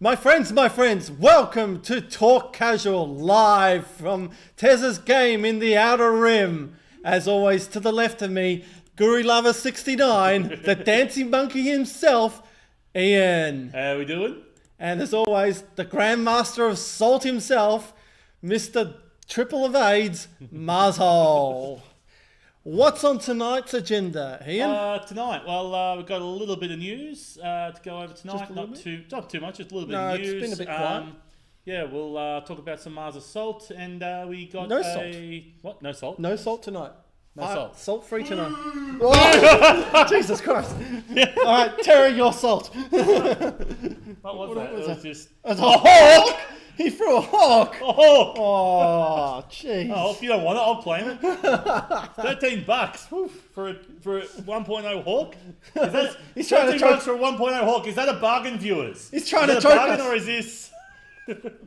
My friends, welcome to Talk Casual, live from Tez's game in the Outer Rim. As always, to the left of me, Guru Lover 69, the dancing monkey himself, Ian. How we doing? And as always, the Grandmaster of Salt himself, Mr. Triple of AIDS, Marzhole. What's on tonight's agenda, Ian? Tonight, well, we've got a little bit of news to go over tonight. Not too much, just a little bit of news. It's been a bit quiet. Yeah, we'll talk about some Mars of Salt, and we got salt. What? No salt? No salt tonight. No salt. Salt free tonight. Oh, Jesus Christ. All right, Terry, your salt. What was that? It was just... A hawk! He threw a hawk! A hawk! Oh, jeez. Oh, if you don't want it, I'll claim it. $13 for a 1.0 hawk? He's trying to $13 for a 1.0 hawk. Is that a bargain, viewers? He's trying to choke bargain, us. Or is this...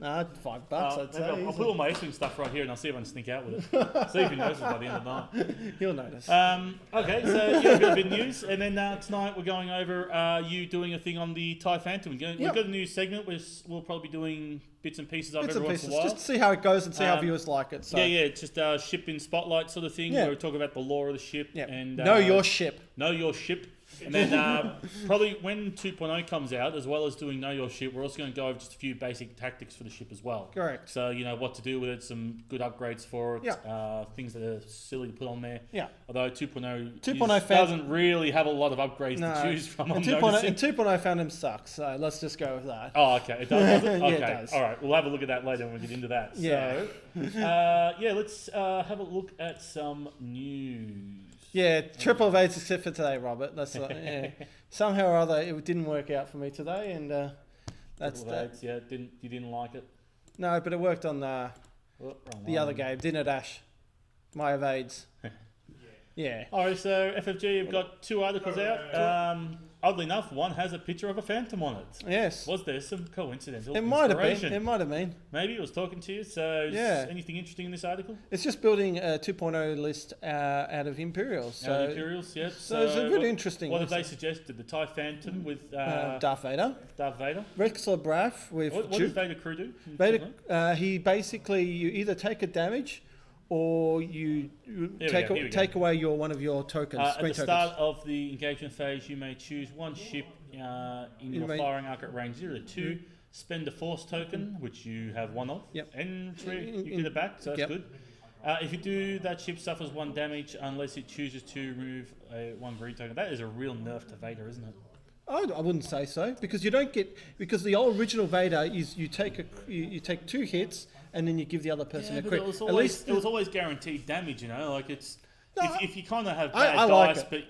Nah, $5, I'd say. I'll put all my X Wing stuff right here and I'll see if I can sneak out with it. See if he notices by the end of the night. He'll notice. Okay, so yeah, a bit of big news. And then tonight we're going over you doing a thing on the TIE Phantom. We've got a new segment where we'll probably be doing bits and pieces of every once in a while. Just to see how it goes and see how viewers like it. So. Yeah, it's just a ship in spotlight sort of thing where we talk about the lore of the ship. Yeah. And, know your ship. Know your ship. And then probably when 2.0 comes out, as well as doing Know Your Ship, we're also going to go over just a few basic tactics for the ship as well. Correct. So, you know, what to do with it, some good upgrades for it, things that are silly to put on there. Yeah. Although 2.0 doesn't really have a lot of upgrades to choose from. And 2.0 Phantom sucks, so let's just go with that. Oh, okay. It does it? Okay. Yeah, it does. All right. We'll have a look at that later when we get into that. Yeah. So, let's have a look at some news. Yeah, triple of AIDS except for today, Robert. That's somehow or other it didn't work out for me today, and that's that. Yeah, you didn't like it. No, but it worked on the other game, didn't it, Ash? My of AIDS. Yeah. All right, so FFG, you've got two articles out. Oddly enough, one has a picture of a phantom on it. Yes. Was there some coincidental It might have been. inspiration? It might have been. Maybe it was talking to you. So, anything interesting in this article? It's just building a 2.0 list out of Imperials. Out of Imperials, yeah. So it's a good, interesting. What have they suggested? The TIE Phantom with Darth Vader. Darth Vader. Wrexler Braff with. What does Vader crew do? Vader, he basically, you either take a damage, or you take away one of your tokens. At the start of the engagement phase, you may choose one ship in your firing arc at range 0 to 2. Spend a force token, which you have one of. Yep. And you get it back, so that's good. If you do, that ship suffers 1 damage unless it chooses to remove one green token. That is a real nerf to Vader, isn't it? I wouldn't say so, because you don't get, because the old original Vader is you take 2 hits and then you give the other person a crit. It was always guaranteed damage, you know. Like if you kind of have bad I dice, like but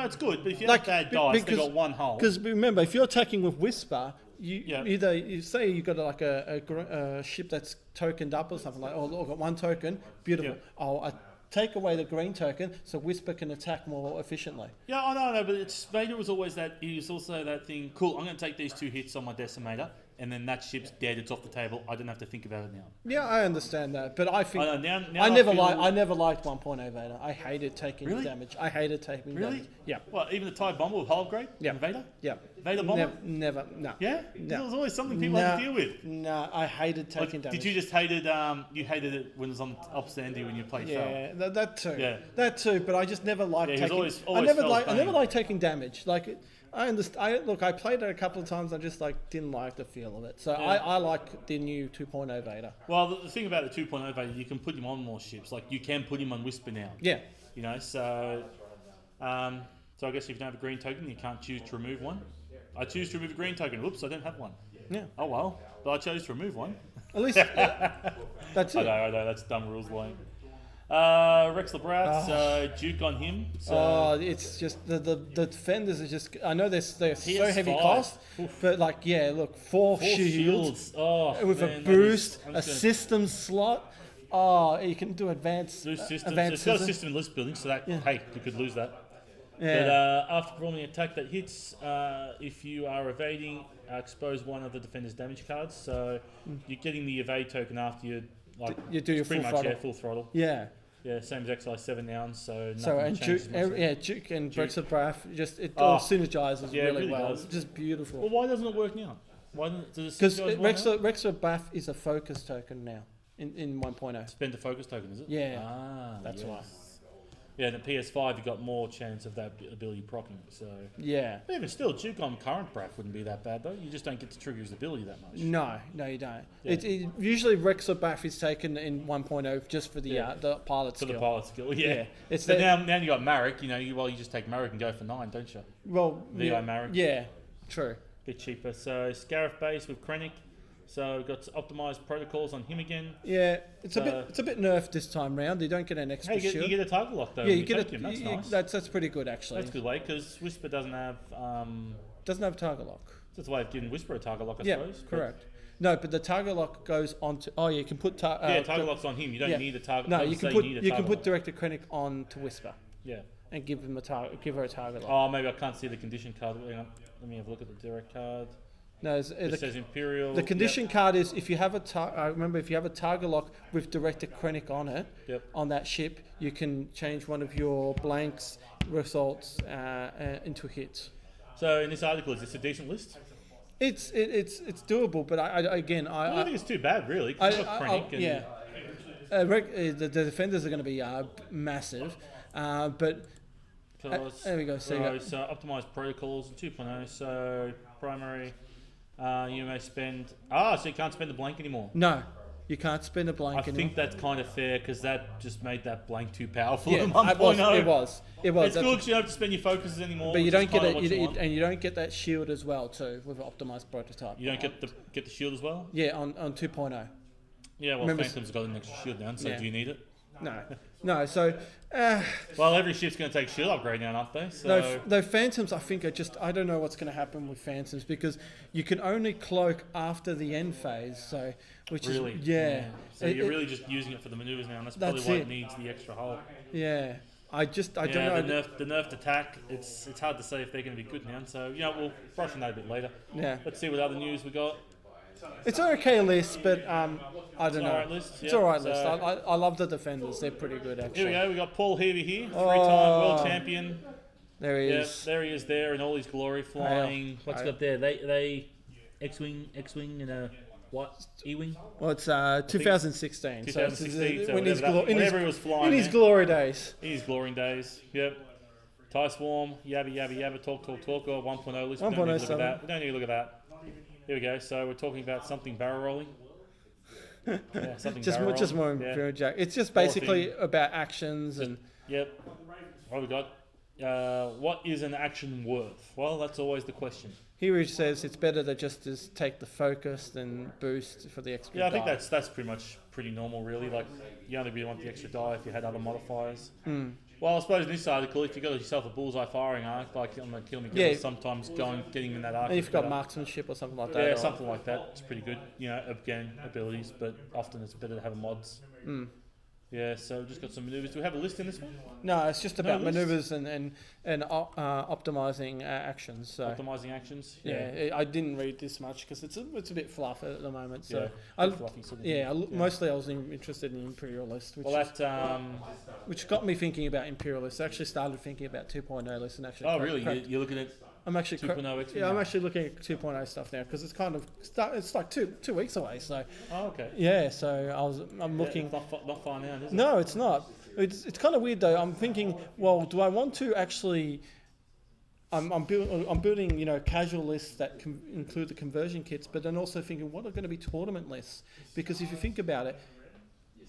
it's good. But if you have bad dice, they got one hull. Because remember, if you're attacking with Whisper, you say you got like a ship that's tokened up or something like, I've got 1 token, beautiful. I take away the green token so Whisper can attack more efficiently. Yeah, I know, but Vader was always that. He was also that thing. Cool, I'm going to take these 2 hits on my Decimator, and then that ship's dead. It's off the table. I don't have to think about it now. Yeah, I understand that, but I think I never liked 1.0 Vader. I hated taking damage. I hated taking damage. Yeah. Well, even the TIE Bomber with hull upgrade. Yeah. Vader. Yeah. Vader Bomber. Never. No. Yeah. No. There was always something people had to deal with. No, I hated taking damage. Did you just hated? You hated it when it was on Upstandy when you played. Yeah, that too. Yeah. That too. But I just never liked taking. I never liked taking damage. Like. I understand. I played it a couple of times. I just didn't like the feel of it. So I like the new 2.0 Vader. Well, the thing about the 2.0 Vader, you can put him on more ships. Like you can put him on Whisper now. Yeah. You know, so I guess if you don't have a green token, you can't choose to remove one. I choose to remove a green token. Oops, I don't have one. Yeah. Oh well, but I chose to remove one. At least that's it. I know. That's dumb rules, Lane. Rex Labrat, Duke on him. So. It's just the defenders are just. I know they're so heavy cost, but 4 shields with a boost, a system slot. Oh, you can do advanced. It's got a system in list building, so that hey, you could lose that. Yeah. But after performing an attack that hits, if you are evading, expose one of the defender's damage cards. So you're getting the evade token after you do your full throttle. Full throttle. Yeah. Yeah, same as XI7 now, so Duke and Brexit Braff, all synergizes really well. Does. It's just beautiful. Well, why doesn't it work now? Why didn't Because Rexler Bath is a focus token now in 1.0. Spend a focus token, is it? Yeah, That's why. Yeah, in the PS5 you got more chance of that ability proccing. So Yeah. but even still, Duke on current Braff wouldn't be that bad though. You just don't get to trigger his ability that much. No, you don't. Yeah. Usually Rexler Bath is taken in 1.0 just for the pilot skill. For the pilot skill, yeah. It's But now you got Marek. You just take Marek and go for 9, don't you? Well, VI Marek. Yeah, true. Bit cheaper. So Scarif base with Krennic. So we've got optimized protocols on him again. Yeah, it's a bit nerfed this time round. You don't get an extra shield. You get a target lock though. Yeah, you get him. That's nice. That's pretty good actually. That's a good way because Whisper doesn't have target lock. That's a way of giving Whisper a target lock, I Yeah, suppose. correct. No, but the target lock goes on to. Oh, yeah, you can put target lock's on him. You don't need a target. No, you can put Director Krennic on to Whisper. Yeah. And give her a target lock. Oh, maybe I can't see the condition card. Hang on. Let me have a look at the direct card. No, it says Imperial. The condition card is if you have if you have a target lock with Director Krennic on it, on that ship, you can change one of your blanks results into hits. So in this article, is this a decent list? It's doable, but I don't think it's too bad, really. The defenders are going to be massive, but there we go. So optimized protocols 2.0. So primary, you may spend. So you can't spend the blank anymore. No, you can't spend a blank anymore. I think that's kind of fair because that just made that blank too powerful. Yeah, in 1.0. It was. It's good because you don't have to spend your focuses anymore. But you don't get it, and you don't get that shield as well too with an optimized prototype. You don't get the shield as well. Yeah, on 2.0. Yeah, well, Phantom's got an extra shield now, so do you need it? No. So, well, every ship's going to take shield upgrade now, aren't they? So though Phantoms, I think I don't know what's going to happen with Phantoms because you can only cloak after the end phase. So, really? is So you're really just using it for the maneuvers now, and that's probably why it needs the extra hull. Yeah. I don't know. The nerfed attack, it's hard to say if they're going to be good now. So, we'll brush on that a bit later. Yeah. Let's see what other news we got. It's an okay list, but I don't know. Alright list. It's alright list. I love the defenders. They're pretty good, actually. Here we go. We got Paul Heavy here, three-time world champion. There he is. There he is there in all his glory, flying. What's got there? They X Wing and a what? E-Wing? Well, it's 2016. 2016. So when he was flying. In his glory days. In his glory days. Yep. TIE Swarm, yabba, talk. Or 1.0 list. 1.0. We don't need to look at that. Here we go. So we're talking about something barrel rolling. Just more Imperial Jack. It's just basically about actions and. Yep. What we got? What is an action worth? Well, that's always the question. Here he says it's better to just take the focus than boost for the extra. Yeah, I think that's pretty normal, really. Like you only really want the extra die if you had other modifiers. Well, I suppose in this article, if you got yourself a bullseye firing arc, like on the Kill Me Kill, sometimes getting in that arc. And you've got marksmanship or something like that. Yeah, something like that. It's pretty good. Again, abilities, but often it's better to have mods. Yeah, so we've just got some maneuvers. Do we have a list in this one? No, it's just about maneuvers and optimizing actions. So. Optimizing actions. Yeah, I didn't read this much because it's a bit fluff at the moment. So mostly I was interested in Imperial List, which got me thinking about Imperial List. I actually started thinking about 2.0 list and actually. Oh, really? You're looking at. I'm actually 2.0 X. Yeah, I'm actually looking at 2.0 stuff now because it's kind of it's like two weeks away. So. Oh, okay. Yeah, so I'm looking. It's not far now, is it? No, it's not. It's kind of weird though. I'm thinking, well, do I want to actually? I'm building casual lists that can include the conversion kits, but then also thinking what are going to be tournament lists? Because if you think about it.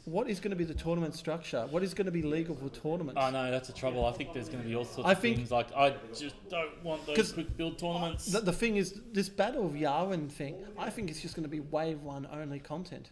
What is going to be the tournament structure? What is going to be legal for tournaments? Oh no, that's the trouble. I think there's going to be all sorts of things. Like I just don't want those quick build tournaments. The thing is, this Battle of Yavin thing, I think it's just going to be Wave 1 only content.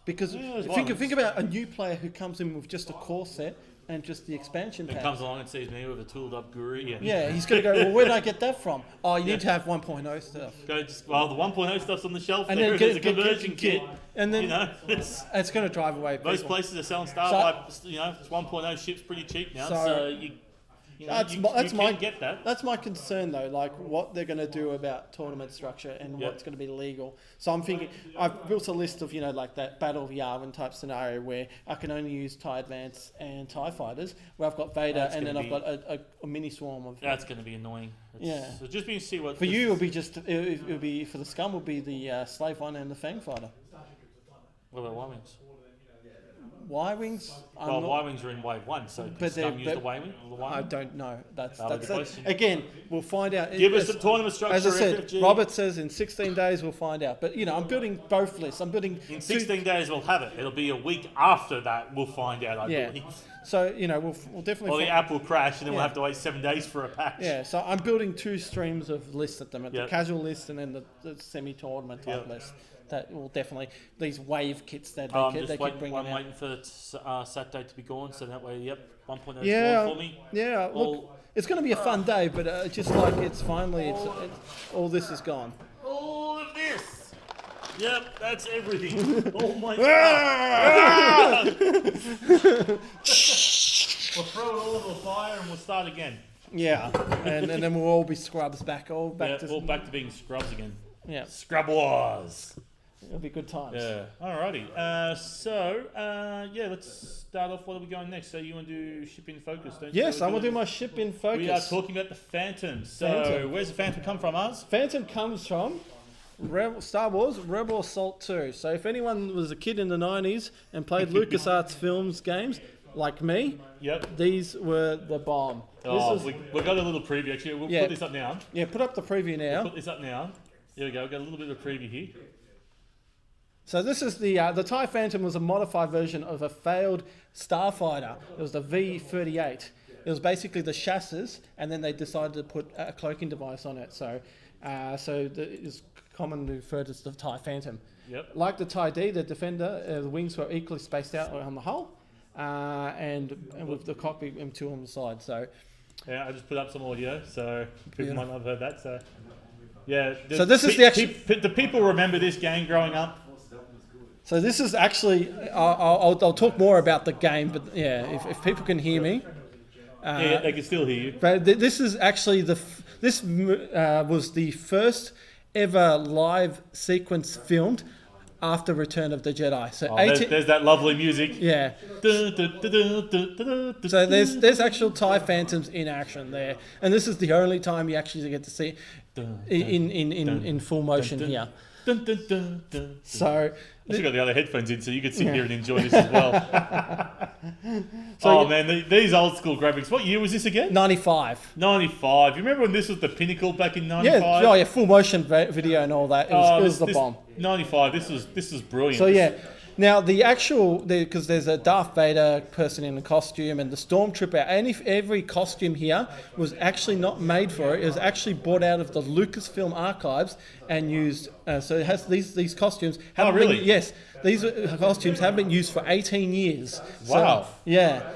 Because think about a new player who comes in with just a core set and just the expansion pack. Comes along and sees me with a tooled up guru. Yeah, he's going to go, well, where did I get that from? Oh, you need to have 1.0 stuff. The 1.0 stuff's on the shelf. And there. There's a conversion kit. And then it's going to drive away people. Most places are selling Starlight. It's 1.0 ships pretty cheap now. So you You know, you can get that. That's my concern though, like what they're going to do about tournament structure and what's going to be legal. So I'm thinking, I've built a list of, like that Battle of Yavin type scenario where I can only use TIE Advance and TIE Fighters, where I've got Vader and then I've got a mini swarm of... That's going to be annoying. So just be see what... For you, it'll be just, it'll be, for the Scum, will be the Slave One and the Fang Fighter. What about Y-Wings? Y-Wings? Well, Y-Wings are in Wave 1, so can Scum use the Y-Wing? I don't know. That's again, we'll find out. Give us the tournament structure. As I said, Robert says in 16 days we'll find out. But, I'm building both lists. I'm building... In 16 days we'll have it. It'll be a week after that we'll find out, I believe. So, we'll definitely... Or the app will crash and then we'll have to wait 7 days for a patch. Yeah, so I'm building 2 streams of lists at the moment. The casual list and then the semi-tournament type list. That will definitely... These wave kits that they keep bringing out. I'm waiting for Saturday to be gone, so that way, 1.0 yeah, for me. Yeah, look, it's going to be a fun day, but just like it's finally... all this is gone. All of this! Yep, that's everything. Oh my god! We'll throw it all over the fire and we'll start again. Yeah, and then we'll all be scrubs back. Back to being scrubs again. Yeah. Scrub Wars. It'll be good times. Yeah. Alrighty. Let's start off. What are we going next? So you want to do ship in focus, don't you? Yes, I want to do my ship in focus. We are talking about the Phantom. So where's the Phantom come from, Oz? Phantom comes from Star Wars Rebel Assault 2. So if anyone was a kid in the 90s and played LucasArts films games, like me, these were the bomb. We've got a little preview actually. We'll put this up now. Yeah, put up the preview now. We'll put this up now. Here we go. We've got a little bit of a preview here. So this is the TIE Phantom was a modified version of a failed starfighter. It was the V-38. It was basically the chassis, and then they decided to put a cloaking device on it. So it's commonly referred as the TIE Phantom. Yep. Like the TIE D, the Defender, the wings were equally spaced out on the hull, and with the cockpit M2 on the side. So yeah, I just put up some audio, so people might not have heard that. So yeah. So this is the actual. The people remember this game growing up. So this is actually, I'll talk more about the game, but if people can hear me. They can still hear you. But this is actually this was the first ever live sequence filmed after Return of the Jedi. So there's that lovely music. Yeah. So there's actual TIE Phantoms in action there, and this is the only time you actually get to see in full motion here. So I should got the other headphones in so you could sit here and enjoy this as well. Man, these old school graphics. What year was this again? 95. 95. You remember when this was the pinnacle back in 95? Yeah, full motion video and all that. It was the bomb. 95. This was brilliant. So now because there's a Darth Vader person in a costume and the Stormtrooper, and every costume here was actually not made for it. It was actually bought out of the Lucasfilm archives and used. So it has these costumes. Yes, these costumes have been used for 18 years. Wow.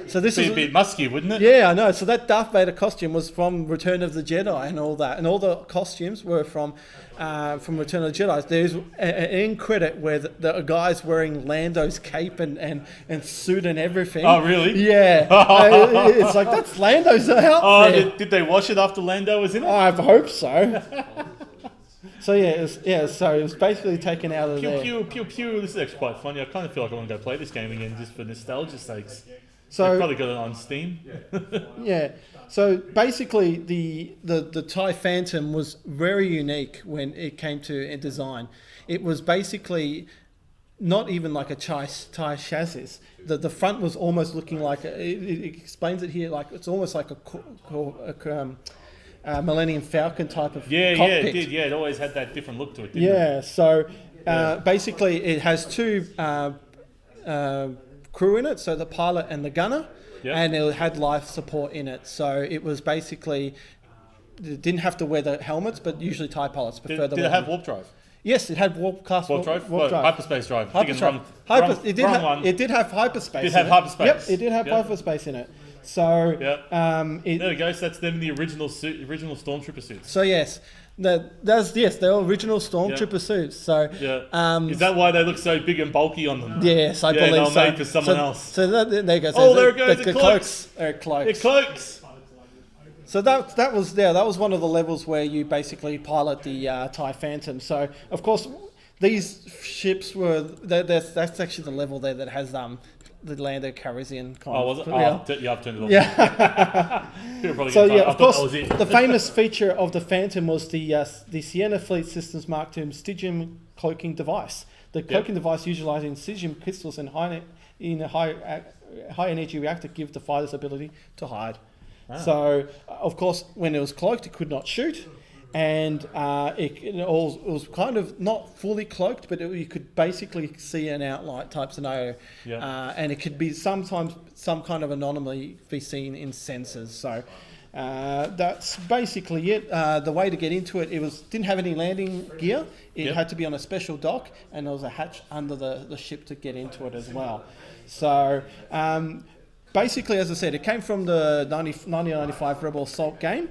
So this is a bit musky, wouldn't it? Yeah, I know. So that Darth Vader costume was from Return of the Jedi and all that, and all the costumes were from Return of the Jedi. There's an end credit where the guy's wearing Lando's cape and suit and everything. Oh, really? Yeah. It's like, that's Lando's outfit. Oh, did they wash it after Lando was in it? I hope so. So so it was basically taken out of there. Pew, pew, pew. This is actually quite funny. I kind of feel like I want to go play this game again just for nostalgia's sakes. So I've probably got it on Steam. Yeah. So basically, the TIE Phantom was very unique when it came to design. It was basically not even like a TIE chassis. The front was almost looking like it explains it here, like it's almost like a Millennium Falcon type of cockpit. Yeah, it did. Yeah, it always had that different look to it, didn't it? So basically it has two crew in it, so the pilot and the gunner, and it had life support in it. So it was basically, it didn't have to wear the helmets, but usually TIE pilots prefer the. Did it have warp drive? Yes, it had warp drive. Hyperspace drive. It did have hyperspace. It did have hyperspace. Yep, it did have hyperspace in it. So there we go. So that's them in the original Stormtrooper suits. So yes, they're original Stormtrooper suits. So is that why they look so big and bulky on them? Yes, I believe so. They're made for someone else. So there you go. There it goes. The cloaks. Cloaks. They're cloaks. So that was one of the levels where you basically pilot the TIE Phantom. So of course these ships were that's actually the level there that has the Lando Calrissian kind Oh, of. was it? Yeah. Yeah, I've turned it off. Yeah. So yeah, of course, that was it. the famous feature of the Phantom was the Sienna Fleet Systems Mark II Stygium cloaking device. The cloaking device utilizing Stygium crystals and high energy reactor give the fighters ability to hide. Ah. So, of course, when it was cloaked, it could not shoot. And it was kind of not fully cloaked, but you could basically see an outline type scenario. Yeah. And it could be sometimes some kind of anomaly be seen in sensors. So that's basically it. The way to get into it, didn't have any landing gear. It had to be on a special dock, and there was a hatch under the ship to get into it as well. So basically, as I said, it came from the 1995 Rebel Assault game.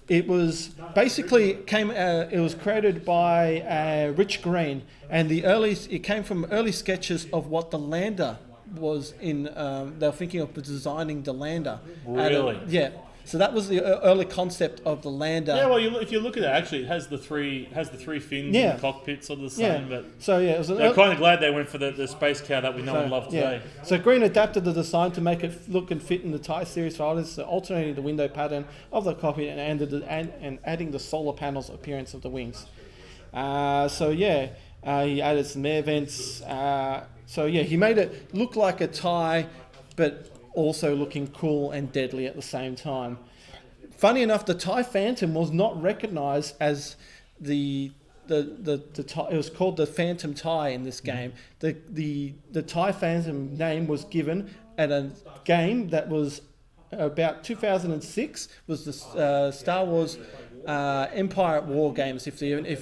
It was basically it was created by Rich Green, and it came from early sketches of what the lander was in. They were thinking of designing the lander. Really? Yeah. So that was the early concept of the lander. Yeah, well, if you look at it, actually, it has the three fins in the cockpit, sort of the same. But so yeah, I'm kind of glad they went for the space car that we know and love today. Yeah. So Green adapted the design to make it look and fit in the TIE series fighters, so alternating the window pattern of the cockpit and adding the solar panels appearance of the wings. He added some air vents. He made it look like a TIE, but also looking cool and deadly at the same time. Funny enough, the TIE Phantom was not recognised as the it was called the Phantom TIE in this game. The TIE Phantom name was given at a game that was about 2006, was the Star Wars Empire at War games. If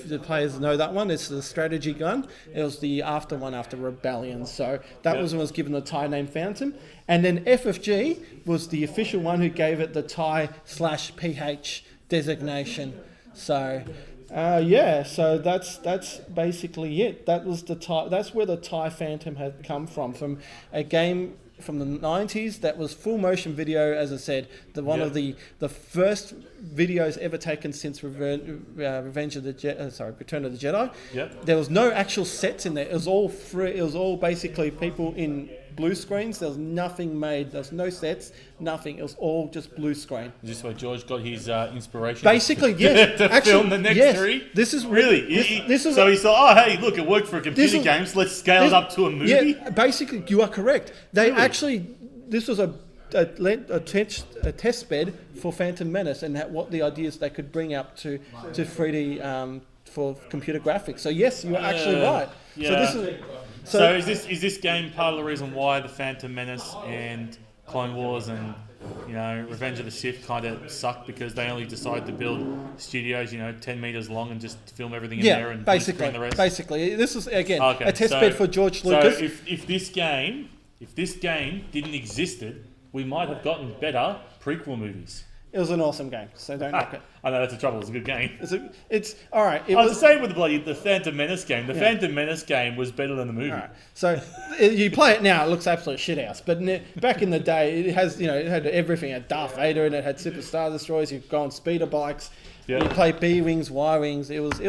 the players know that one, it's the strategy gun. It was the after Rebellion. So that was given the TIE name Phantom. And then FFG was the official one who gave it the TIE/PH designation. So so that's basically it. That was that's where the TIE Phantom had come from a game from the 90s that was full motion video, as I said, one of the first videos ever taken since Return of the Jedi. Yep. There was no actual sets in there. It was all free. It was all basically people in blue screens. There was nothing made. There was no sets, nothing. It was all just blue screen. Is this where George got his inspiration? Basically, yes. to film the next three? This is really. This is so he thought, oh, hey, look, it worked for computer games. Let's scale it up to a movie. Yeah, basically, you are correct. This was a test bed for Phantom Menace, and what the ideas they could bring up to 3D for computer graphics. So yes, you are actually right. Yeah. So is this game part of the reason why the Phantom Menace and Clone Wars and Revenge of the Sith kind of sucked, because they only decided to build studios 10 meters long and just film everything in there and basically the rest? Basically, this is again a test bed for George Lucas. So if this game didn't existed, we might have gotten better prequel movies. It was an awesome game, so don't knock it. I know that's the trouble. It's a good game. It's all right. I was the same with the Phantom Menace game. The Phantom Menace game was better than the movie. Right. So you play it now, it looks absolute shithouse. But back in the day, it has it had everything. It had Darth Vader in it. It had Super Star Destroyers. You could go on speeder bikes. Yep. You play B-wings, Y-wings. It was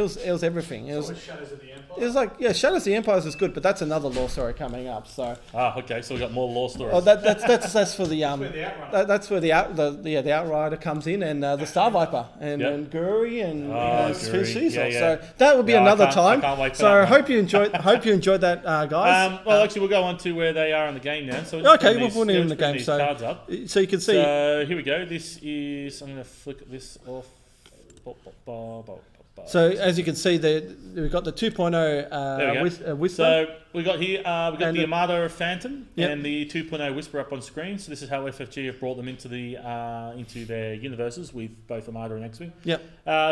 everything. It was Shadows of the Empire. It was like Shadows of the Empire is good, but that's another lore story coming up. So okay, so we got more lore stories. Oh, that's for the that's where the Outrider comes in, and the Star Viper and Guri and Finn Cecil. So that would be another time. I can't wait for so I hope you enjoyed that, guys. Actually, we'll go on to where they are in the game now. So we'll put it in the game. Cards up. So you can see. So here we go. This is. I'm going to flick this off. So as you can see, we've got the 2.0 Whisper. So we got here, the Armada Phantom and the 2.0 Whisper up on screen. So this is how FFG have brought them into their universes with both Armada and X Wing. Yep.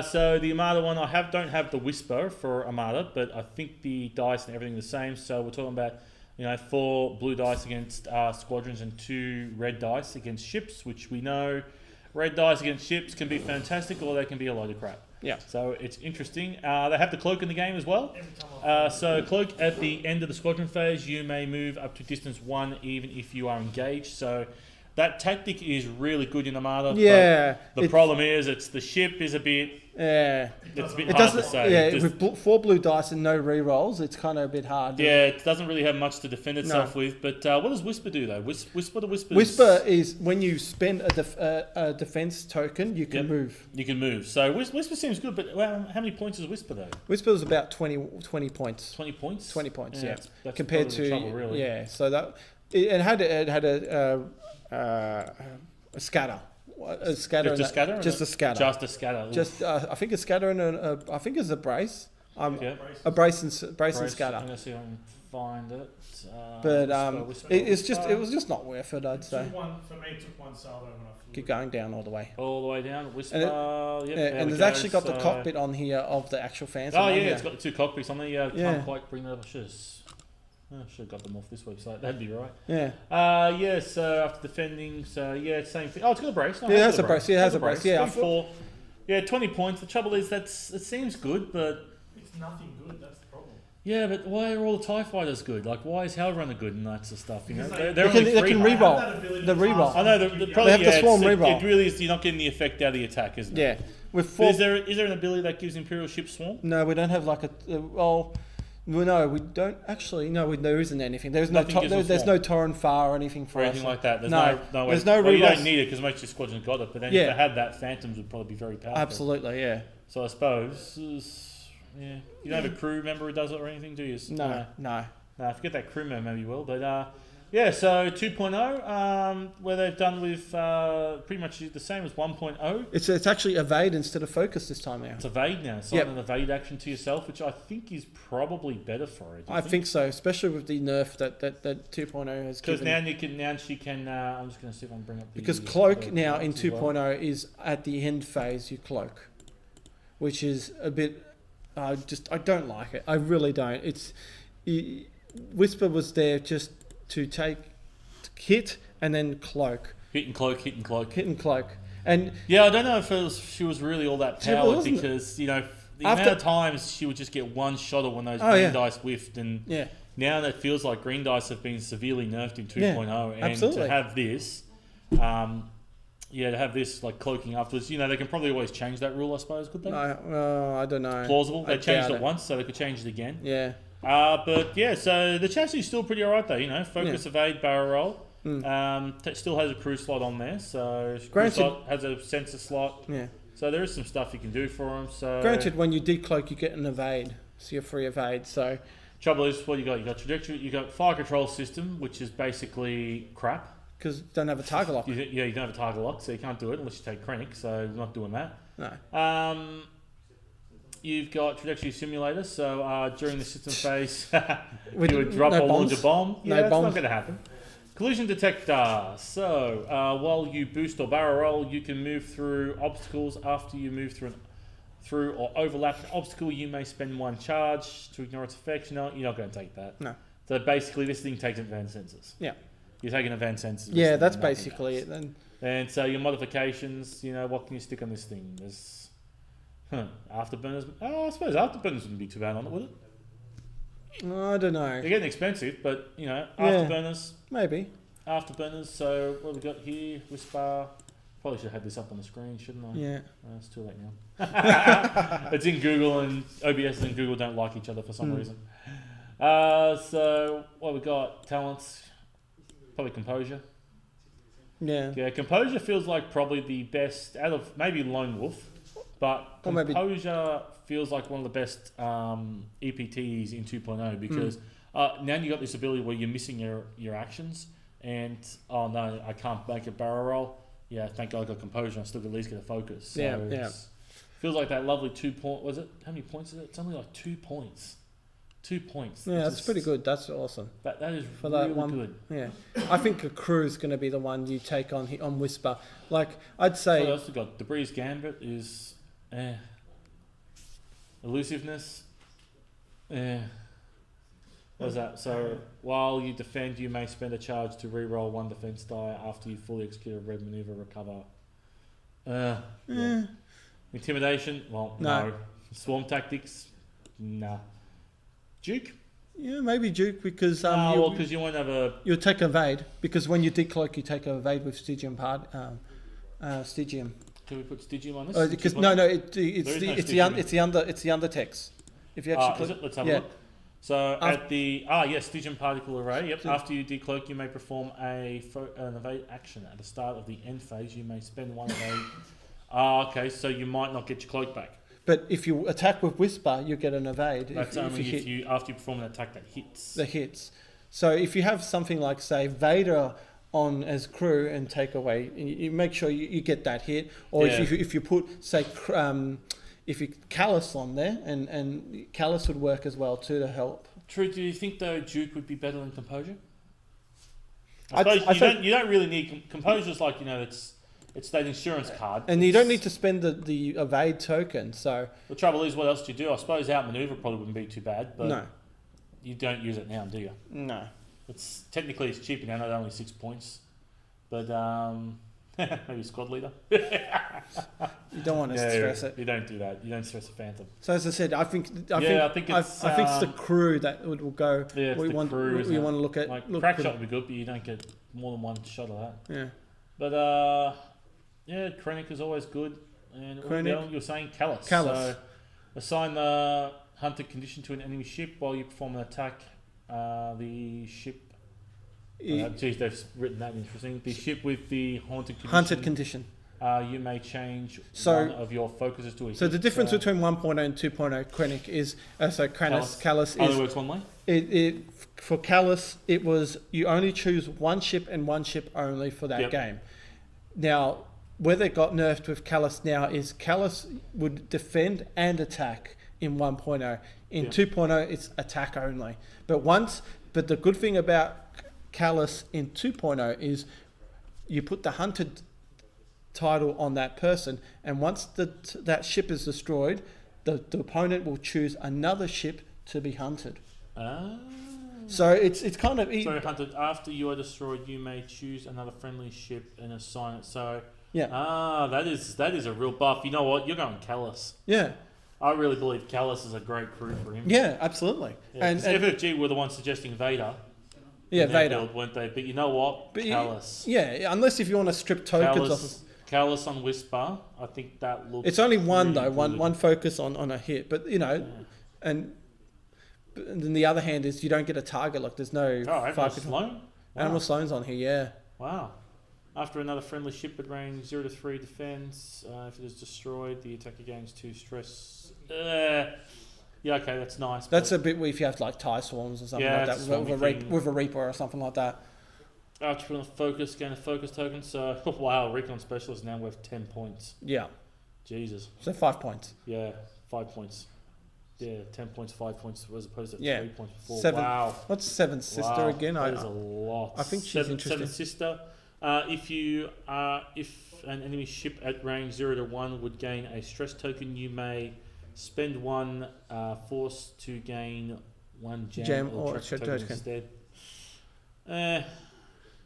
So the Armada one, don't have the Whisper for Armada, but I think the dice and everything the same. So we're talking about 4 blue dice against squadrons and 2 red dice against ships, which we know. Red dice against ships can be fantastic, or they can be a load of crap. Yeah. So it's interesting. They have the cloak in the game as well. So cloak at the end of the squadron phase, you may move up to distance 1 even if you are engaged. So that tactic is really good in Armada. Yeah. But the problem is, the ship is a bit. Yeah. It's a bit hard to say. Yeah, with 4 blue dice and no re-rolls, it's kind of a bit hard. Yeah, it doesn't really have much to defend itself with. But what does Whisper do though? Whisper is when you spend a defense token, you can move. You can move. So Whisper seems good, but how many points is Whisper though? Whisper is about 20 points. 20 points. 20 points. Yeah. That's compared to trouble, really. Yeah. So that it had a scatter. A scatter. Just a scatter. Just a scatter. Just a scatter. Just I think a scatter and I think it's a brace. A brace and scatter. I'm gonna see if I can find it. But it was just not worth it. I'd say. For me, it took one salvo when I flew. Keep going down all the way. All the way down. Whisper. And there's actually got the cockpit on here of the actual fans. Oh yeah, it's got the 2 cockpits on there. Yeah, can't quite bring that up. I should have got them off this website. That'd be right. Yeah. So after defending, same thing. Oh, it's got a brace. No, it has a brace. Yeah, it has a brace. Yeah, 24. Yeah, 20 points. The trouble is it seems good, but it's nothing good. That's the problem. Yeah, but why are all the TIE fighters good? Like, why is Hellrunner good and that sort of stuff? You know, they can re-roll. The re-roll. I know. They have the swarm re-roll. It really is. You're not getting the effect out of the attack, isn't it? Yeah. With 4, is there an ability that gives Imperial ship swarm? No, we don't have like no, we don't actually. No, there isn't anything. There's no Torren Far or anything for anything us. like that. There's no there's no well, you don't need it because most of your squadrons got it. But then if they had that, Phantoms would probably be very powerful. Absolutely, yeah. So I suppose, you don't have a crew member who does it or anything, do you? No. If you get that crew member, maybe you will. But so 2.0, where they've done with pretty much the same as 1.0. It's actually evade instead of focus this time now. It's evade now. It's an evade action to yourself, which I think is probably better for it. I think so, especially with the nerf that 2.0 has given. Because now she can. I'm just going to see if I can bring up the. Because cloak now in 2.0 is at the end phase you cloak, which is a bit. I don't like it. I really don't. Whisper was there just to hit and then cloak. Hit and cloak. And I don't know if she was really all that powered because, the amount of times she would just get one shot of when those green dice whiffed. And now that feels like green dice have been severely nerfed in 2.0. And absolutely. To have this, to have this like cloaking afterwards, they can probably always change that rule, I suppose, could they? No, I don't know. Plausible. They changed it once, so they could change it again. Yeah. So the chassis is still pretty alright though, focus, evade, barrel roll. Still has a crew slot on there, so crew slot has a sensor slot. Yeah. So there is some stuff you can do for them. So granted, when you decloak, you get an evade, so you're free evade. So trouble is, what you got? You got trajectory. You got fire control system, which is basically crap. Because you don't have a target lock. You don't have a target lock, so you can't do it unless you take Krennic. So we're not doing that. No. You've got trajectory simulator, so during the system phase, you would drop or launch a bomb. That's not going to happen. Collision detector. So while you boost or barrel roll, you can move through obstacles. After you move through or overlap an obstacle, you may spend 1 charge to ignore its effects. No, you're not going to take that. No. So basically, this thing takes advanced sensors. Yeah. You're taking advanced sensors. Yeah, that's basically it then. And so your modifications, what can you stick on this thing? There's afterburners. I suppose afterburners wouldn't be too bad on it, would it? I don't know. They're getting expensive, but afterburners. Maybe. Afterburners. So what have we got here? Whisper. Probably should have had this up on the screen, shouldn't I? Yeah. It's too late now. It's in Google, and OBS and Google don't like each other for some reason. So what have we got? Talents. Probably composure. Yeah. Composure feels like probably the best out of maybe Lone Wolf. But composure feels like one of the best EPTs in 2.0 because now you got this ability where you're missing your actions and no, I can't make a barrel roll. Yeah, thank God I got composure. I still at least get a focus. So feels like that lovely 2 point. Was it? How many points is it? It's only like 2 points. 2 points. Yeah, that's pretty good. That's awesome. That is for really that one, good. Yeah, I think a crew is going to be the one you take on Whisper. Like I'd say. What else we got? Debris Gambit is. Elusiveness. What's that? So while you defend, you may spend a charge to re-roll 1 defense die after you fully execute a red maneuver. Recover. Intimidation. Well, no. Swarm tactics. Nah. Duke. Yeah, maybe Duke because because you won't have a. you'll take evade because when you decloak, you take evade with Stygium Stygium. Can we put Stygium on this? Because it's the undertext. If you actually is it? Let's have a look. So at the Stygium particle array. Yep. After you decloak, you may perform an evade action at the start of the end phase. You may spend one evade. Okay. So you might not get your cloak back. But if you attack with Whisper, you get an evade. That's only if you after you perform an attack that hits. That hits. So if you have something like say Vader on as crew and take away, you make sure you get that hit. Or if you put say if you Callus on there and Callus would work as well too to help. True. Do you think though Duke would be better than Composure? I suppose you don't really need Composure's like it's that insurance card. And you don't need to spend the evade token, so... The trouble is, what else do you do? I suppose outmaneuver probably wouldn't be too bad, but no. You don't use it now, do you? No. Technically it's cheaper now, not only 6 points. But maybe squad leader. You don't want to stress it. You don't do that. You don't stress a Phantom. So as I said, I think it's the crew that will go. Yeah, it's we the want crew, we want to look at. Crack shot would be good, but you don't get more than one shot of that. Yeah. But Krennic is always good. And you're saying Callus. So assign the hunted condition to an enemy ship while you perform an attack. The ship. Geez, they've written that interesting. The ship with the haunted condition. You may change one of your focuses to a hit. So the difference between 1.0 and 2.0 Krennic is Callus is only works one way. For Callus, it was you only choose one ship and one ship only for that game. Now, where they got nerfed with Callus now is Callus would defend and attack in 1.0. In 2.0, it's attack only. But the good thing about Callus in 2.0 is you put the hunted title on that person, and once that ship is destroyed, the opponent will choose another ship to be hunted. So it's kind of... So hunted, after you are destroyed, you may choose another friendly ship and assign it. So that is a real buff. You know what? You're going Callus. Yeah. I really believe Callus is a great crew for him. Yeah, absolutely. Yeah, and FFG were the ones suggesting Vader. Yeah, Vader. Build, weren't they? But you know what? Callus. Unless if you want to strip tokens off of... Callus on Whisper, I think that looks... It's only one really though, one focus on a hit. But, and then the other hand is you don't get a target. Like there's no... Admiral Sloane? Wow. Admiral Sloane's on here, yeah. Wow. After another friendly ship at range 0 to 3 defense, if it is destroyed, the attacker gains 2 stress. Okay, that's nice. That's a bit where if you have like TIE Swarms or something like that with a Reaper or something like that. After a focus, gain a focus token. So, wow, Recon Specialist now worth 10 points. Yeah. Jesus. So 5 points. Yeah, 5 points. Yeah, 10 points, 5 points, as opposed to 3 points before. 7. Wow. What's Seven Sister again? That is a lot. I think she's interesting. Seven Sister. If an enemy ship at range 0 to 1 would gain a stress token, you may spend one force to gain one jam or stress token instead.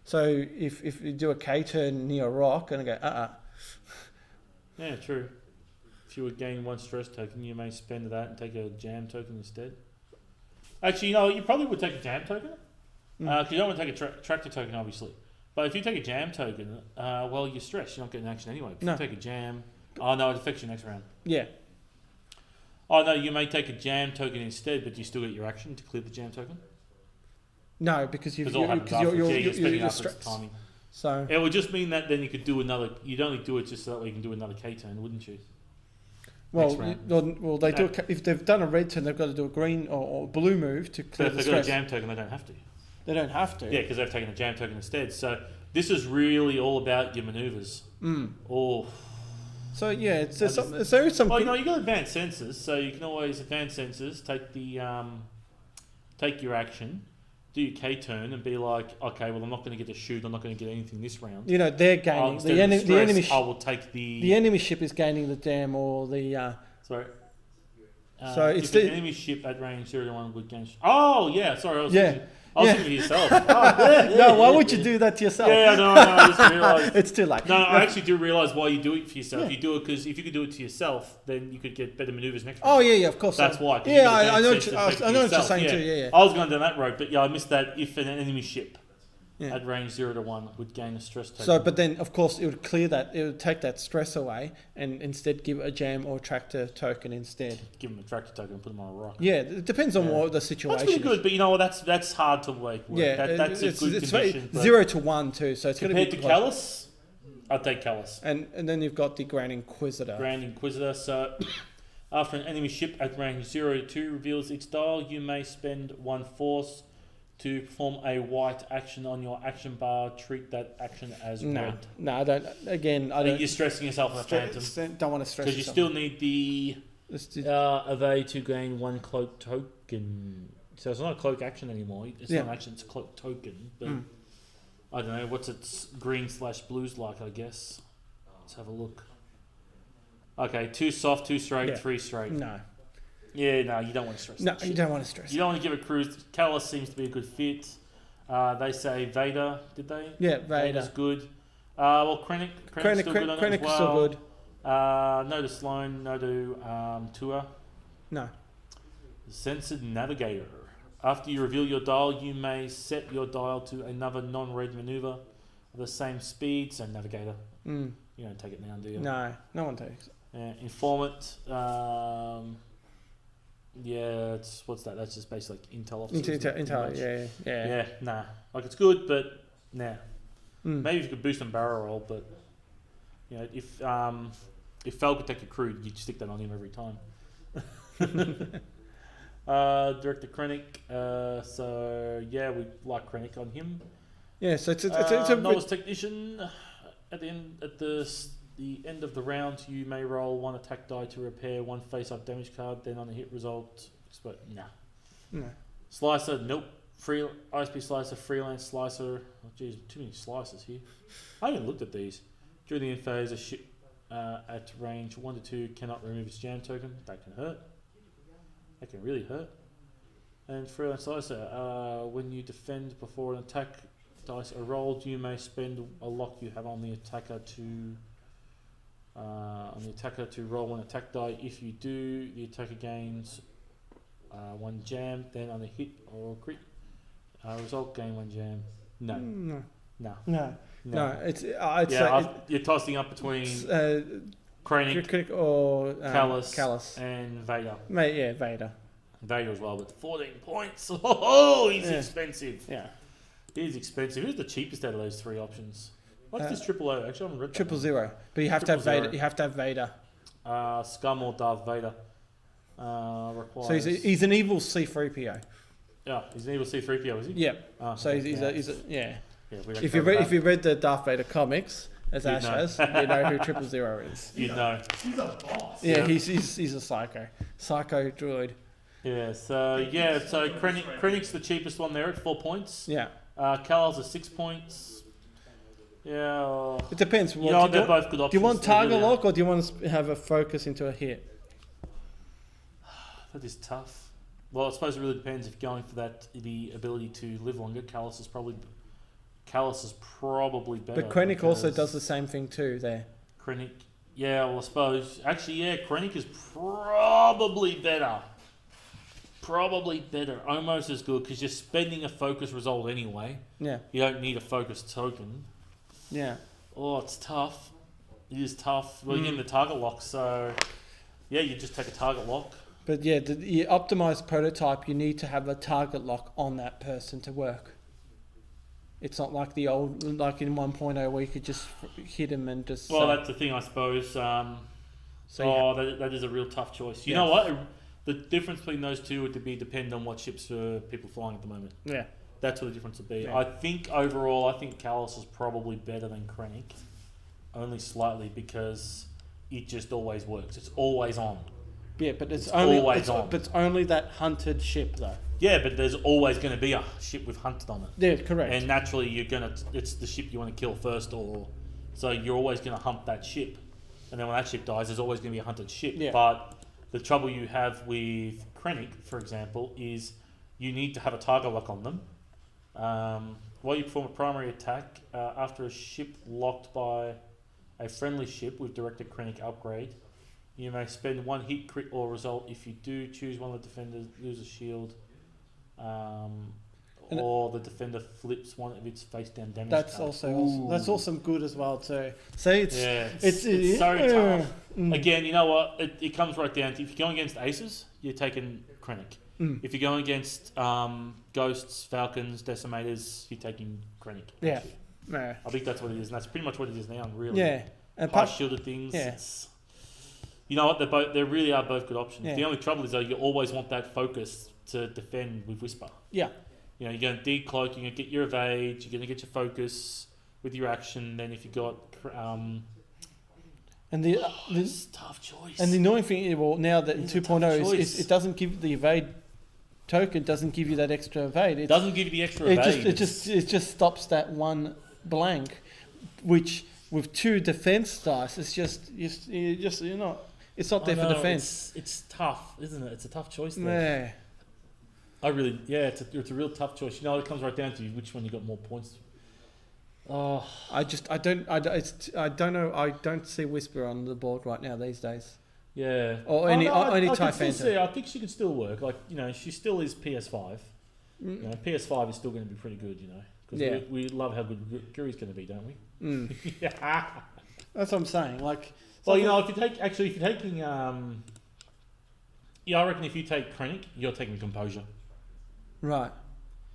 So if you do a K-turn near a rock and go, Yeah, true. If you would gain one stress token, you may spend that and take a jam token instead. Actually, you probably would take a jam token. Because you don't want to take a tractor token, obviously. But if you take a jam token, you're stressed. You're not getting action anyway. If you take a jam... Oh, no, it affects you next round. Yeah. Oh, no, you may take a jam token instead, but you still get your action to clear the jam token? No, because you're stressed. Timing. So it would just mean that then you could do another... You'd only do it just so that way you can do another K-turn, wouldn't you? Well, they do. If they've done a red turn, they've got to do a green or blue move to clear the stress. If they've got a jam token, they don't have to. They don't have to. Yeah, because they've taken a jam token instead. So this is really all about your manoeuvres. Oh. So yeah, there is some. Well, you got advanced sensors, so you can always advance sensors. Take your action, do your K turn, and be like, okay, well, I'm not going to get to shoot. I'm not going to get anything this round. They're gaining the enemy. I will take the. The enemy ship is gaining the jam or the. Sorry. So it's the enemy ship at range 0 to 1 would gain. Oh yeah, sorry. I was thinking, I was Yeah. thinking to yourself. No, why would you do that to yourself? Yeah, no, I just realised. It's too late. No, I actually do realise why you do it for yourself. You do it because if you could do it to yourself, then you could get better manoeuvres next Oh round. yeah, of course. That's why. 'cause you Yeah, get I know. advanced I sets know to what you're yourself, saying too. Yeah. I was going down that road, but yeah, I missed that. If an enemy ship Yeah. at range 0 to 1 would gain a stress token. So, but then of course it would clear that. It would take that stress away, and instead give a jam or tractor token instead. give them a tractor token and put them on a rock. Yeah, it depends on what the situation. That's really is. good, but you know what? That's hard to make work. Yeah, that's a good it's condition. but 0 to 1 too. So it's going to be compared to close. Callus, I'd take Callus. And then you've got the Grand Inquisitor. Grand Inquisitor. So after an enemy ship at range 0 to 2 reveals its dial, you may spend 1 force to perform a white action on your action bar. Treat that action as red. No, I don't. Again, I I think don't. you're stressing yourself on a phantom Don't want to stress because you yourself. still need the Let's do- evade to gain 1 cloak token. So it's not a cloak action anymore. It's not an action. It's a cloak token. But I don't know what's its green/blues like. I guess. Let's have a look. Okay, 2 soft, 2 straight, 3 straight. No, Yeah, no, you don't want to stress. no, that you shit. don't want to stress. You don't want to give a cruise. Callus seems to be a good fit. They say Vader, did they? Yeah, Vader's Vader. good. Well, Krennic's still good on it Krennic as is well. still good. No to Sloan, no to Tua. No. Censored Navigator. After you reveal your dial, you may set your dial to another non-red maneuver of the same speed. So Navigator. Mm. You don't take it now, do you? No, no one takes. Informant. Yeah, what's that? That's just basically like intel officer. Intel, yeah. Yeah, nah. Like it's good, but nah. Mm. Maybe if you could boost on barrel roll, but you know, if Fel could take a crew, you'd stick that on him every time. Director Krennic. So yeah, we like Krennic on him. Yeah, so it's a novice technician. At the end of the round, you may roll 1 attack die to repair 1 face-up damage card. Then on a hit result, nah. no. Slicer, nope. Free ISP slicer, freelance slicer. Oh, geez, too many slicers here. I haven't looked at these. During the end phase, a ship at range 1 to 2 cannot remove its jam token. That can hurt. That can really hurt. And freelance slicer, when you defend before an attack dice are rolled, you may spend a lock you have on the attacker to roll 1 attack die. If you do, the attacker gains 1 jam. Then on a hit or crit result, gain 1 jam. No. It's I'd say you're tossing up between Krennic, Critic or Callus, and Vader. Mate, yeah, Vader. Vader as well, but 14 points. Oh, he's expensive. Yeah. He's expensive. Who's the cheapest out of those 3 options? What's this triple O? Actually, I haven't read that. 000, but you have to have 000. Vader. You have to have Vader. Scum or Darth Vader. Requires. So he's an evil C-3PO. Yeah, he's an evil C-3PO, is he? Yeah. Oh, So he's a yeah. Yeah, we don't If you cover that. if you read the Darth Vader comics, as You'd Ash know. has, you know who 000 is. You'd know. He's a boss. Yeah, Yeah. he's a psycho droid. Yeah, so Krennic's the cheapest one there at 4 points. Yeah. Cal's at 6 points. Yeah. It depends. You know, they're both good options. Do you want They target really are. lock or do you want to have a focus into a hit? That is tough. Well, I suppose it really depends if you're going for the ability to live longer. Callus is probably better. But Krennic also because does the same thing too there. Krennic. Yeah, well, I suppose. Actually, yeah, Krennic is probably better. Probably better. Almost as good because you're spending a focus result anyway. Yeah. You don't need a focus token. Yeah. Oh, it's tough. It is tough. Well, you're getting the target lock, so yeah, you just take a target lock. But yeah, the optimized prototype, you need to have a target lock on that person to work. It's not like the old, like in 1.0 where you could just hit him and just... Well, that's the thing, I suppose. That is a real tough choice. You know what? The difference between those two would depend on what ships are people flying at the moment. Yeah. That's what the difference would be. Yeah. I think overall, Callus is probably better than Krennic. Only slightly because it just always works. It's always on. Yeah, but it's always on. But it's only that hunted ship though. Yeah, but there's always going to be a ship with hunted on it. Yeah, correct. And naturally, it's the ship you want to kill first, so you're always going to hunt that ship. And then when that ship dies, there's always going to be a hunted ship. Yeah. But the trouble you have with Krennic, for example, is you need to have a target lock on them. While you perform a primary attack, after a ship locked by a friendly ship with directed Krennic upgrade, you may spend 1 hit, crit, or result. If you do, choose one of the defenders, lose a shield, or the defender flips one of its face down damage. That's cards. that's also good as well too. So it's it's so tough. Mm. Again, you know what? It comes right down to if you're going against aces, you're taking Krennic. Mm. If you're going against ghosts, falcons, decimators, you're taking Krennic. Yeah. No. I think that's what it is, and that's pretty much what it is now. Really. Yeah. And High shielded things. Yeah. It's, you know what? They really are both good options. Yeah. The only trouble is though, you always want that focus to defend with Whisper. Yeah. You know, you're going to decloak, you're going to get your evade, you're going to get your focus with your action. Then if you got And it's a tough choice. And the annoying thing, well, now that in It's a tough 2.0 is choice. it doesn't give the evade token, doesn't give you that extra evade. It doesn't give you the extra evade. It just stops that one blank, which with 2 defense dice, it's you're not. It's not there for defense. It's tough, isn't it? It's a tough choice there. Yeah. It's a real tough choice. You know, it comes right down to which one you got more points. Oh, I don't know. I don't see Whisper on the board right now these days. yeah. Or any I TIE can still Phantom. see, I think she could still work. Like, you know, she still is PS5. Mm. You know, PS5 is still going to be pretty good. You know, because Yeah. we love how good Guri's going to be, don't we? Mm. Yeah. That's what I'm saying. Like, Well, you know, if you're taking, I reckon if you take Krennic, you're taking Composure. right.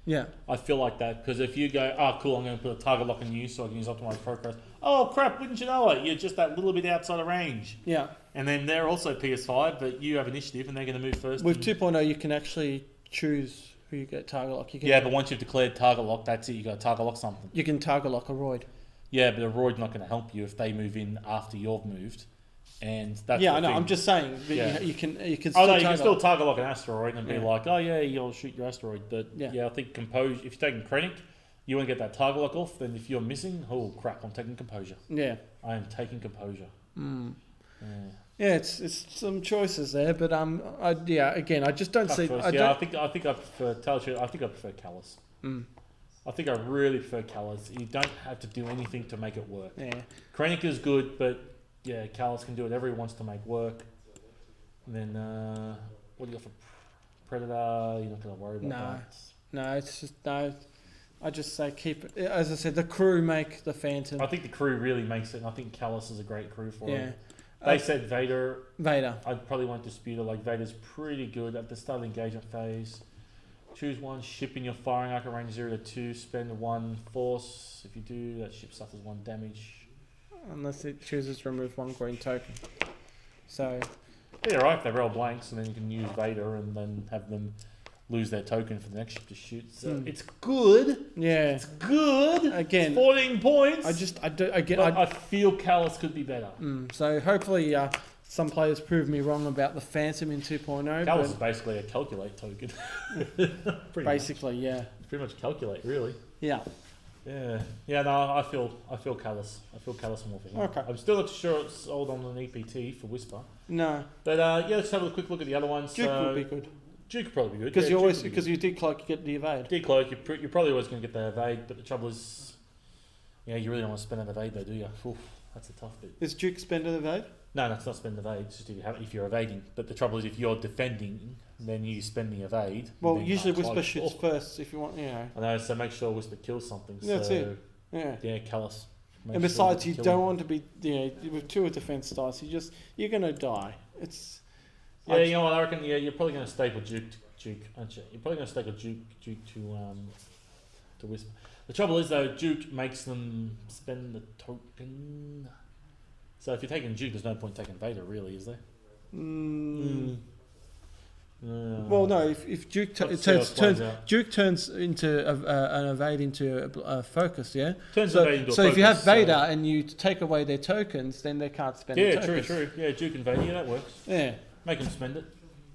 Yeah. I feel like that because if you go, oh cool, I'm going to put a target lock on you so I can use optimized progress. Oh crap, wouldn't you know it? You're just that little bit outside of range. Yeah. And then they're also PS5, but you have initiative and they're going to move first. With 2.0, you can actually choose who you get target lock. You can, Yeah, but once you've declared target lock, that's it. You got to target lock something. you can target lock a Roid. Yeah, but a Roid's not going to help you if they move in after you've moved. And that's Yeah, the I know. thing. I'm just saying that Yeah. you can Oh still no, you target can still lock. target lock an asteroid and be Yeah. like, oh yeah, you'll shoot your asteroid. But Yeah. yeah, I think Composure. If you're taking Krennic, you want to get that target lock off. Then if you're missing, oh crap, I'm taking Composure. Yeah. I am taking Composure. Mm. Yeah. Yeah, it's some choices there, but again, I just don't Tough see. choice. I Yeah, don't, I think I prefer. Tell you the truth, I think I prefer Callus. mm, I think I really prefer Callus. You don't have to do anything to make it work. yeah, Krennic is good, but yeah, Callus can do whatever he wants to make work. And then what do you got for Predator? You're not going to worry about No. that. no, it's just no. I just say keep it. As I said, the crew make the Phantom. I think the crew really makes it. And I think Callus is a great crew for Yeah, it. They said Vader. Vader. I probably won't dispute it. Like Vader's pretty good at the start of the engagement phase. Choose one ship in your firing arc at range 0 to 2. Spend 1 force. If you do, that ship suffers 1 damage. Unless it chooses to remove 1 green token. So Yeah, right. If they roll blanks, and then you can use Vader and then have them lose their token for the next ship to shoot. So Mm. it's good. yeah, It's good. Again, It's 14 points. I I feel Callus could be better. so hopefully some players prove me wrong about the Phantom in 2.0. Callus is But basically a calculate token. Pretty basically, yeah, much. It's pretty much calculate, really. yeah. Yeah. Yeah. No, I feel Callus. I feel Callus more for him. Okay. I'm still not sure it's sold on an EPT for Whisper. No, But yeah, let's have a quick look at the other ones. Duke So, would be good Duke would probably be good. because Yeah, you Duke always would be because you did cloak, you get the evade. good. Decloak, you're probably always going to get the evade, but the trouble is, yeah, you really don't want to spend an evade though, do you? Oof, that's a tough bit. Is Duke spend an evade? No, that's not spend evade. It's just if you're evading. But the trouble is, if you're defending, then you spend the evade. Well, then usually can't Whisper cloak. shoots first if you want, you know. I know, so make sure Whisper kills something. That's so, it. Yeah. Yeah, Callus. Make And sure besides, you you kill don't him. want to be, with 2 defense dice, you're gonna die. It's Yeah, you know what? I reckon. Yeah, you're probably going to staple Duke, aren't you? You're probably going to staple Duke to Whisper. The trouble is though, Duke makes them spend the token. So if you're taking Duke, there's no point taking Vader, really, is there? Well, no. If Duke Let's see how it plays out. Duke turns into an evade into a focus, yeah. Turns So, evade into a so if you have focus, so- Vader and you take away their tokens, then they can't spend. Yeah, the tokens. true. Yeah, Duke and Vader, yeah, that works. Yeah. Make them spend it.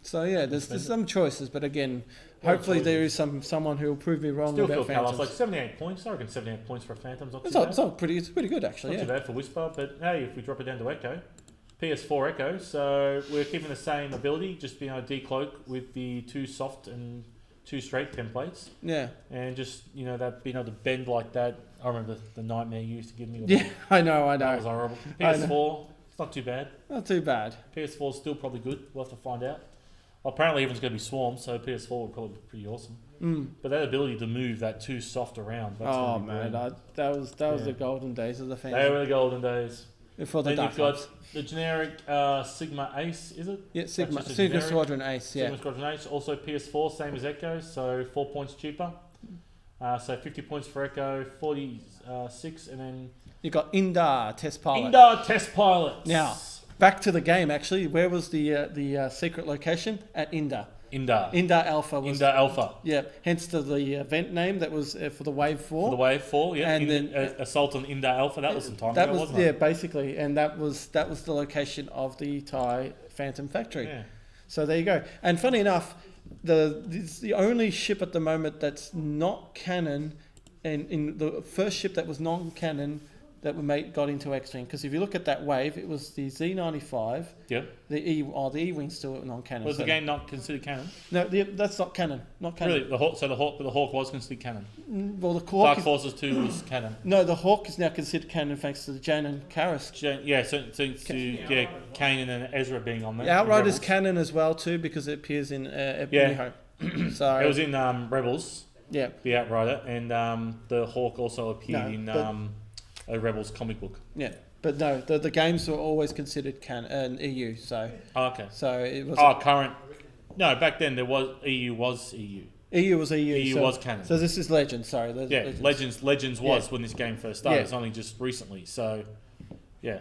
So yeah, there's some choices, but again, hopefully there is someone who will prove me wrong Still feel about Callus, Phantoms. like 78 points. I reckon 78 points for Phantoms. Not too It's bad. it's pretty good actually. Not too Yeah. bad for Whisper, but hey, if we drop it down to Echo, PS4 Echo, so we're keeping the same ability, just being able to decloak with the 2 soft and two straight templates, Yeah. and just that being able to bend like that. I remember the nightmare you used to give me. With Yeah, I know. that was horrible. I know. PS4, it's not too bad. Not too bad. PS4 is still probably good. We'll have to find out. Well, apparently everyone's going to be Swarm, so PS4 would probably be pretty awesome. But that ability to move that too soft around. That's Oh gonna be man, brilliant. that was the golden days of the They Phantom. were the golden days. Before the Then Dark you've got Ops. the generic Sigma Ace, is it? Yeah, That's Sigma just a Sigma generic Squadron Ace. Yeah. Sigma Squadron Ace, also PS4, same as Echo, so 4 points cheaper. So 50 points for Echo, 46, and then You got Indar Test Pilot. Indar Test Pilot. Now, back to the game. Actually, where was the secret location? At Indar. Indar Alpha was. Indar Alpha. Yeah. Hence the event name that was for the Wave 4. For the Wave 4, yeah. And And then- Assault on Indar Alpha, that was some time That ago, was wasn't it? basically, and that was the location of the Thai Phantom factory. Yeah. So there you go. And funny enough, it's the only ship at the moment that's not canon, and in the first ship that was non-canon that got into X-Wing. Because if you look at that wave, it was the Z95, Yeah. the E-Wing's still non-canon. Was so the game not considered canon? No, that's not canon. Not canon. Really? The Hawk was considered canon. Well, the Dark Hawk is, Forces 2 was canon. no, the Hawk is now considered canon thanks to the Jan and Karis. Yeah, so Kanan and Ezra being on there. The Outrider's Rebels. canon as well too because it appears in New Yeah. Hope. So It was in Rebels, yeah, the Outrider, and the Hawk also appeared No, in but- a Rebels comic book. yeah. But no, the games were always considered EU. So Okay. it was Current. No, back then there was EU. EU was EU. EU so, was canon. So this is Legends. Sorry, Yeah, Legends was Yeah. when this game first started. Yeah. It's only just recently. So, yeah.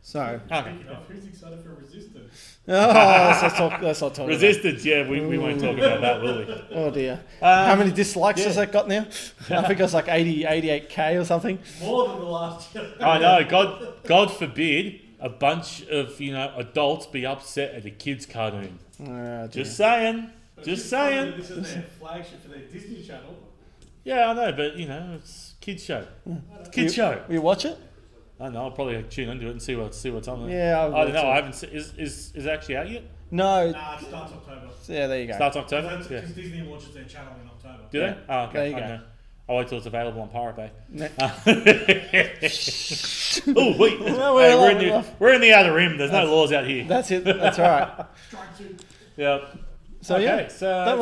So Okay. Speaking of, who's excited for Resistance? let's not talk. Resistance. Yeah, we won't talk about that, will we? About it. Oh dear. How many dislikes has that got now? I think it's like 88k or something. More than the last year. I know. God forbid a bunch of adults be upset at a kids' cartoon. Oh, dear. Just saying. But Just it's funny saying. that This is their flagship for their Disney Channel. Yeah, I know, but it's kids show. Kids show. Will you watch it? I know. I'll probably tune into it and see what's on there. Yeah, I'll I don't watch know. it. I haven't. Is it actually out yet? No. Nah, it starts October. Yeah, there you go. Starts October. Because Yeah. Disney launches their channel in October. Do Yeah. they? Oh, okay. There you I go. know. I'll wait till it's available on Pirate Bay. Ne- Oh wait, Well, hey, well, we're in the outer rim. There's no laws out here. That's it. That's all right. Strike two. Yeah. So Okay, yeah, so that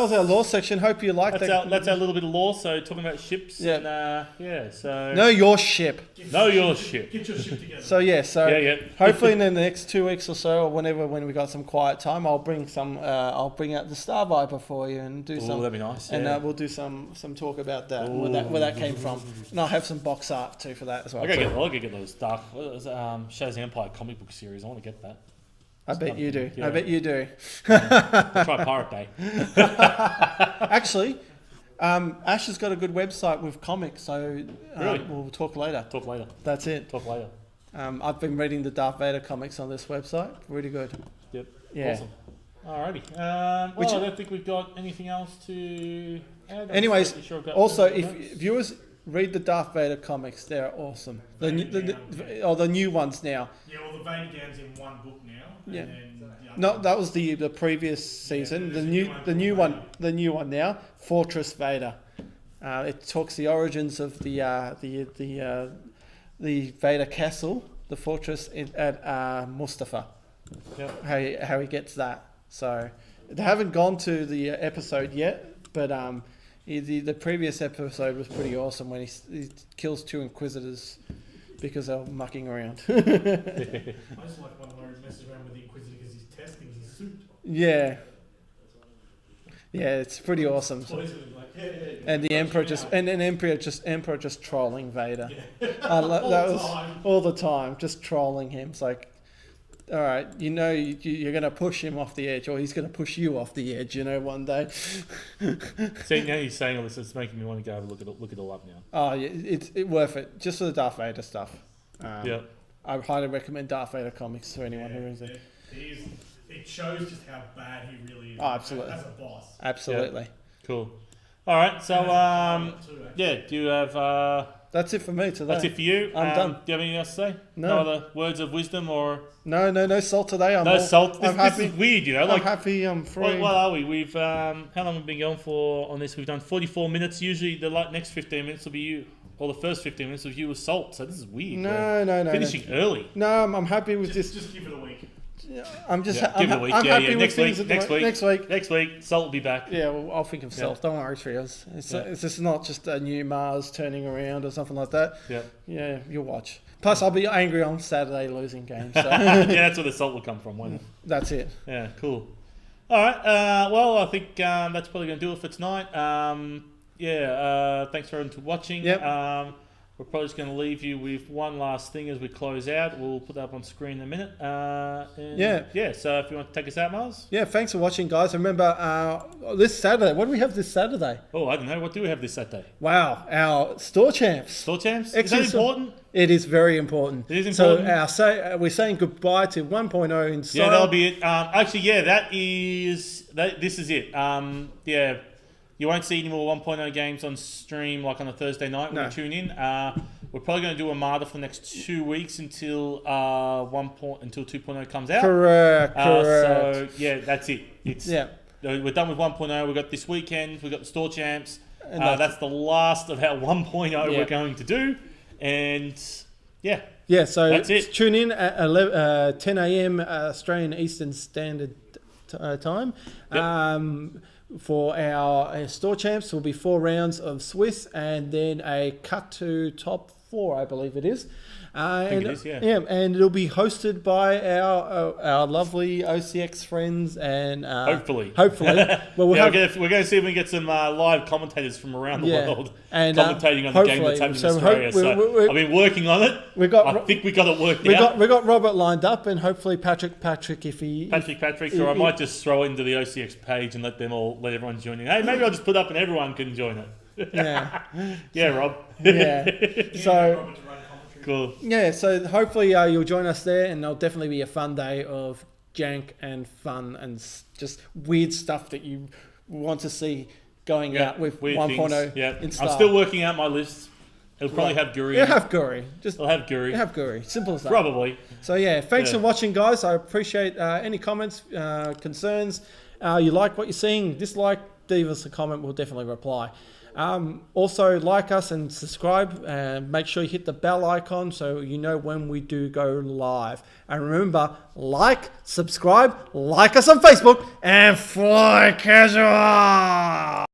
was our law section. Hope you liked that. That's our little bit of law. So talking about ships. Yeah. And, yeah. So Know your ship. know your ship. Get your shit together. So yeah, Yeah. hopefully in the next 2 weeks or so, or when we got some quiet time, I'll bring out the Star Viper for you and do Oh, some, that'd be nice. and Yeah. we'll do some talk about that, where that came from, and I'll have some box art too for that as well. I gotta get those dark. What was Shaz's Empire comic book series? I want to get that. I bet you do. Yeah. I bet you do. I'll try Pirate Bay. Actually, Ash has got a good website with comics, so Really? we'll talk later. Talk later. That's it. Talk later. I've been reading the Darth Vader comics on this website. Really good. Yep. Yeah. Awesome. Alrighty. Which- I don't think we've got anything else to add. I'm Anyways, pretty sure I've got also, notes. if viewers read the Darth Vader comics, they're awesome. The new ones now. Yeah, well, the Vader Gam's in one book now. Yeah. And then the other No, that was the previous season. there's The new one now, Fortress Vader. It talks the origins of the Vader castle, the fortress at Mustafa. Yep. How he gets that. So they haven't gone to the episode yet, but the previous episode was pretty awesome when he kills 2 Inquisitors because they're mucking around. I just like one where he messes around with the Inquisitor because he's testing his suit. Yeah. Yeah, it's pretty awesome. So, Poisoning, like, yeah. and the Emperor Emperor just trolling Vader. All that the was time. all the time, just trolling him. It's like, all right, you're going to push him off the edge, or he's going to push you off the edge. One day. See, now you're saying all this, it's making me want to go have a look it all up now. Oh, yeah, it's worth it just for the Darth Vader stuff. Yeah. I highly recommend Darth Vader comics to anyone who is it. It shows just how bad he really is Oh, absolutely. as a boss. Absolutely. Cool. All right. So yeah, do you have? That's it for me today. That's it for you. I'm done. Do you have anything else to say? No. Other words of wisdom or No salt today. no salt? I'm This happy. is weird, you know. I'm Like, happy. I'm free. what are we? We've how long have we been going for on this? We've done 44 minutes. Usually, the next 15 minutes will be you, or the first 15 minutes of you with salt. So this is weird. No. Finishing early. No, I'm happy with this. Just give it a week. I'm just. Yeah, give it a week. I'm Yeah, happy yeah. with Next things week. at the Next week. Next week. Salt will be back. Yeah, well, I'll think of self. Don't worry, Trios. It's just not just a new Mars turning around or something like that. Yeah. Yeah, you'll watch. Plus, I'll be angry on Saturday losing games. So Yeah, that's where the salt will come from, won't it? that's it. Yeah, cool. All right. Well, I think that's probably going to do it for tonight. Thanks for everyone for watching. Yep. We're probably just going to leave you with one last thing as we close out. We'll put that up on screen in a minute. Yeah. So if you want to take us out, Mars. Yeah, thanks for watching, guys. Remember, this Saturday, what do we have this Saturday? Oh, I don't know. What do we have this Saturday? Wow, our store champs. Store champs? Is Excellent. that important? It is very important. It is important. So we're saying goodbye to 1.0 in style. Yeah, that'll be it. This is it. You won't see any more 1.0 games on stream like on a Thursday night when you tune in. We're probably going to do Armada for the next 2 weeks until 2.0 comes out. Correct. So yeah, that's it. We're done with 1.0. We've got this weekend. We've got the store champs. And that's the last of our 1.0 we're going to do. And yeah, so that's it. Tune in at 10 a.m. Australian Eastern Standard Time. Yep. For our store champs, will be 4 rounds of Swiss and then a cut to top 4, I believe it is. I think it is, yeah. Yeah, and it'll be hosted by our lovely OCX friends and hopefully. Well, we're going to see if we can get some live commentators from around the world and commentating on the game that's happening in Australia. I've been working on it. I think we got it worked out. We got Robert lined up, and hopefully Patrick, if he or I might just throw it into the OCX page and let everyone join in. Hey, maybe I'll just put up and everyone can join it. Yeah. Yeah, Rob. Yeah. So. Cool. Yeah, so hopefully you'll join us there, and there'll definitely be a fun day of jank and fun and just weird stuff that you want to see going out with 1.0 in style. I'm still working out my list. It'll probably have Guri. It'll have Guri. It'll have Guri. It'll have Guri. Simple as that. Probably. So yeah, thanks for watching, guys. I appreciate any comments, concerns. You like what you're seeing, dislike, leave us a comment. We'll definitely reply. Also, like us and subscribe, and make sure you hit the bell icon so you know when we do go live. And remember, subscribe, like us on Facebook, and fly casual!